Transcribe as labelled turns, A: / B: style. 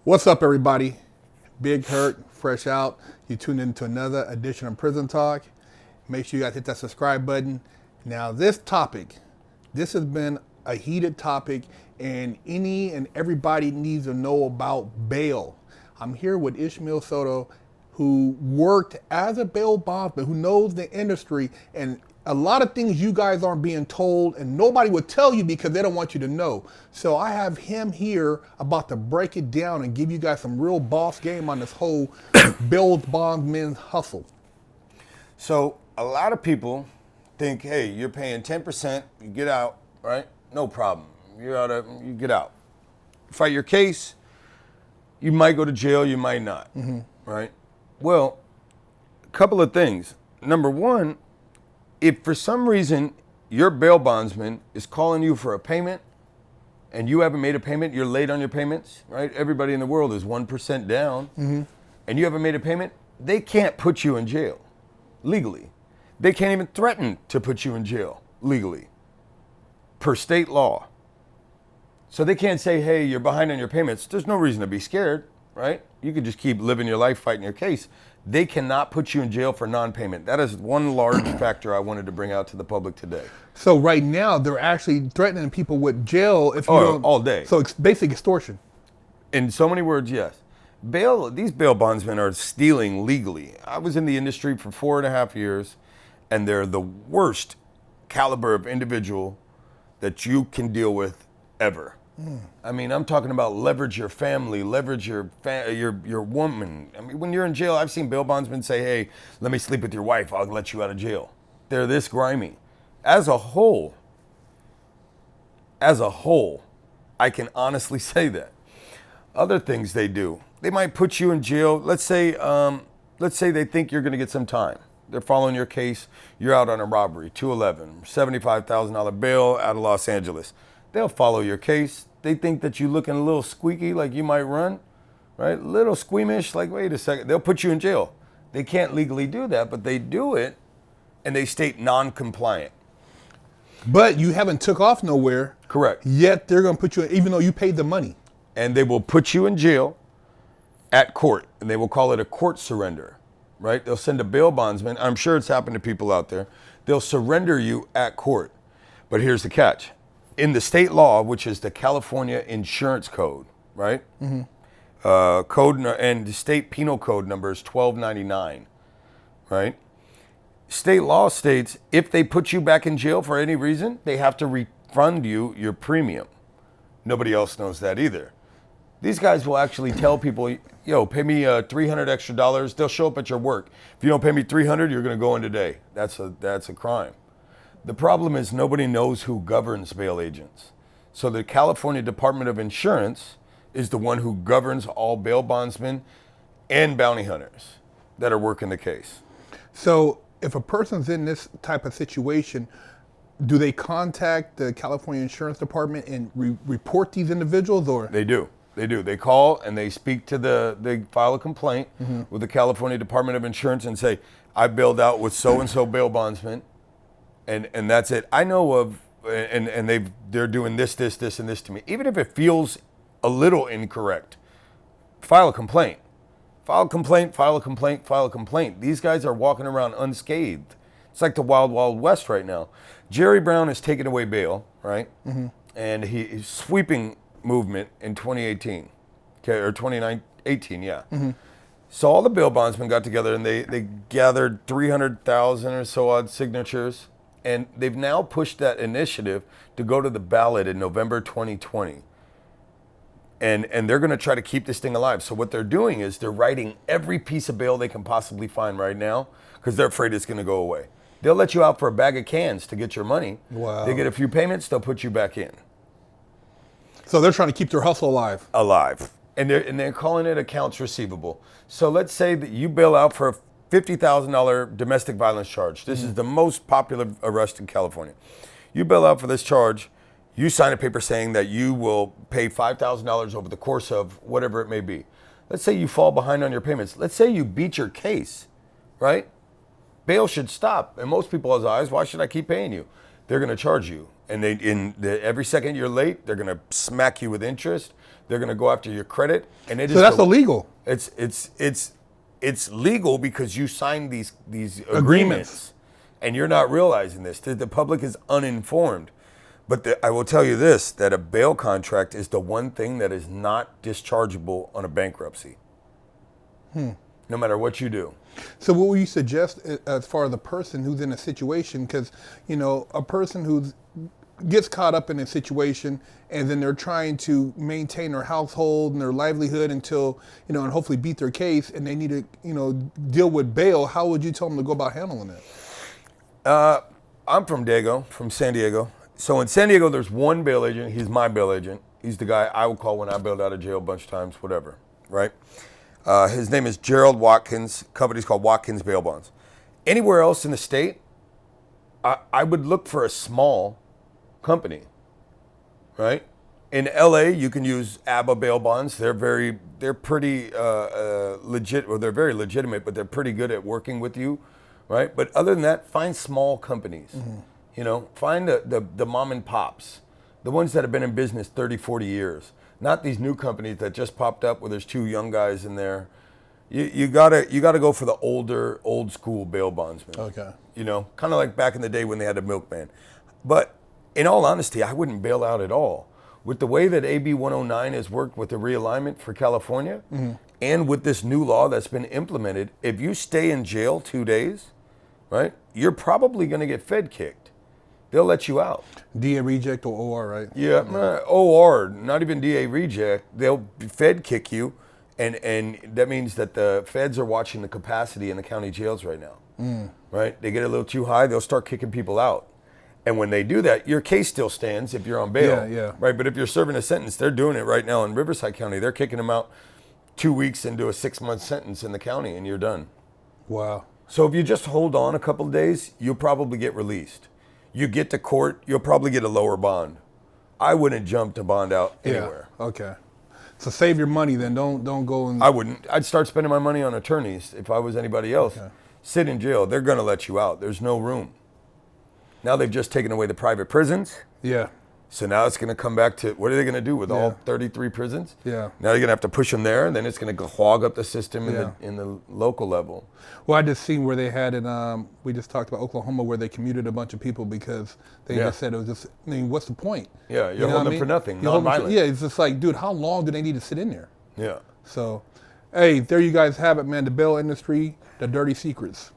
A: What's up, everybody? Big Hurt, fresh out. You tuned into another edition of Prison Talk. Make sure you guys hit that subscribe button. Now, this has been a heated topic, and any and everybody needs to know about bail. I'm here with Ismael Soto, who worked as a bail bondsman, who knows the industry, and a lot of things you guys aren't being told, and nobody would tell you because they don't want you to know. So I have him here about to break it down and give you guys some real boss game on this whole bail bondsman hustle.
B: So a lot of people think, hey, you're paying 10%, you get out, right? No problem. You get out. Fight your case, you might go to jail, you might not, right? Well, a couple of things. Number one, if for some reason your bail bondsman is calling you for a payment and you haven't made a payment, you're late on your payments, right? Everybody in the world is 1% down, and you haven't made a payment, they can't put you in jail legally. They can't even threaten to put you in jail legally per state law. So they can't say, hey, you're behind on your payments. There's no reason to be scared, right? You can just keep living your life fighting your case. They cannot put you in jail for non-payment. That is one large factor I wanted to bring out to the public today.
A: So right now, they're actually threatening people with jail if you don't.
B: All day.
A: So it's basic extortion.
B: In so many words, yes. These bail bondsmen are stealing legally. I was in the industry for 4.5 years, and they're the worst caliber of individual that you can deal with ever. I mean, I'm talking about leverage your family, leverage your woman. I mean, when you're in jail, I've seen bail bondsmen say, hey, let me sleep with your wife, I'll let you out of jail. They're this grimy. As a whole, I can honestly say that. Other things they do, they might put you in jail. Let's say they think you're gonna get some time. They're following your case, you're out on a robbery, 211, $75,000 bail out of Los Angeles. They'll follow your case. They think that you're looking a little squeaky, like you might run, right? A little squeamish, like, wait a second. They'll put you in jail. They can't legally do that, but they do it, and they state non-compliant.
A: But you haven't took off nowhere.
B: Correct.
A: Yet they're going to put you in, even though you paid the money.
B: And they will put you in jail at court, and they will call it a court surrender, right? They'll send a bail bondsman. I'm sure it's happened to people out there. They'll surrender you at court. But here's the catch. In the state law, which is the California Insurance Code, right? And the state penal code number is 1299, right? State law states if they put you back in jail for any reason, they have to refund you your premium. Nobody else knows that either. These guys will actually tell people, yo, pay me $300 extra. They'll show up at your work. If you don't pay me $300, you're going to go in today. That's a crime. The problem is nobody knows who governs bail agents. So the California Department of Insurance is the one who governs all bail bondsmen and bounty hunters that are working the case.
A: So if a person's in this type of situation, do they contact the California Insurance Department and report these individuals, or?
B: They do. They call and they speak to they file a complaint with the California Department of Insurance and say, I bailed out with so-and-so bail bondsman. And that's it. I know of, and they're doing this, and this to me. Even if it feels a little incorrect, file a complaint. File a complaint. These guys are walking around unscathed. It's like the wild, wild west right now. Jerry Brown has taken away bail, right? And he's sweeping movement in 2018, okay, or 2018, yeah. So all the bail bondsmen got together and they gathered 300,000 or so odd signatures. And they've now pushed that initiative to go to the ballot in November 2020. And they're going to try to keep this thing alive. So what they're doing is they're writing every piece of bail they can possibly find right now because they're afraid it's going to go away. They'll let you out for a bag of cans to get your money.
A: Wow.
B: They get a few payments, they'll put you back in.
A: So they're trying to keep their hustle alive.
B: And they're calling it accounts receivable. So let's say that you bail out for a $50,000 domestic violence charge. This is the most popular arrest in California. You bail out for this charge, you sign a paper saying that you will pay $5,000 over the course of whatever it may be. Let's say you fall behind on your payments. Let's say you beat your case, right? Bail should stop. In most people's eyes, why should I keep paying you? they're going to charge you. And every second you're late, they're going to smack you with interest. They're going to go after your credit. And
A: So that's illegal.
B: It's legal because you signed these agreements. And you're not realizing this. The public is uninformed. But I will tell you this, that a bail contract is the one thing that is not dischargeable on a bankruptcy. No matter what you do.
A: So what would you suggest as far as the person who's in a situation? Because, a person who gets caught up in a situation and then they're trying to maintain their household and their livelihood until, and hopefully beat their case, and they need to, deal with bail. How would you tell them to go about handling it?
B: I'm from San Diego. So in San Diego, there's one bail agent. He's my bail agent. He's the guy I would call when I bailed out of jail a bunch of times, whatever, right? His name is Gerald Watkins. Company's called Watkins Bail Bonds. Anywhere else in the state, I would look for a small company, right? In LA, you can use ABBA bail bonds. They're pretty legit, or they're very legitimate, but they're pretty good at working with you, right? But other than that, find small companies. Find the mom and pops, the ones that have been in business 30, 40 years. Not these new companies that just popped up where there's two young guys in there. You gotta go for the old school bail bondsman.
A: Okay.
B: Kind of like back in the day when they had a milkman. But in all honesty, I wouldn't bail out at all. With the way that AB 109 has worked with the realignment for California, and with this new law that's been implemented, if you stay in jail 2 days, right, you're probably going to get Fed kicked. They'll let you out.
A: DA reject or OR, right?
B: Yeah, OR, not even DA reject. They'll Fed kick you, and that means that the feds are watching the capacity in the county jails right now, right? They get a little too high, they'll start kicking people out. And when they do that, your case still stands if you're on bail, right? But if you're serving a sentence, they're doing it right now in Riverside County. They're kicking them out 2 weeks into a 6-month sentence in the county, and you're done.
A: Wow.
B: So if you just hold on a couple of days, you'll probably get released. You get to court, you'll probably get a lower bond. I wouldn't jump to bond out anywhere.
A: Yeah. Okay. So save your money then. Don't go and.
B: I wouldn't. I'd start spending my money on attorneys if I was anybody else.
A: Okay.
B: Sit in jail. They're going to let you out. There's no room. Now they've just taken away the private prisons.
A: Yeah.
B: So now it's going to come back to, what are they going to do with all 33 prisons?
A: Yeah.
B: Now you're going to have to push them there, and then it's going to clog up the system in the local level.
A: Well, I just seen where they had we just talked about Oklahoma, where they commuted a bunch of people because they just said it was just, what's the point?
B: Yeah, you're holding them for nothing, non-violent.
A: Yeah, it's just like, dude, how long do they need to sit in there?
B: Yeah.
A: So, hey, there you guys have it, man. The bail industry, the dirty secrets.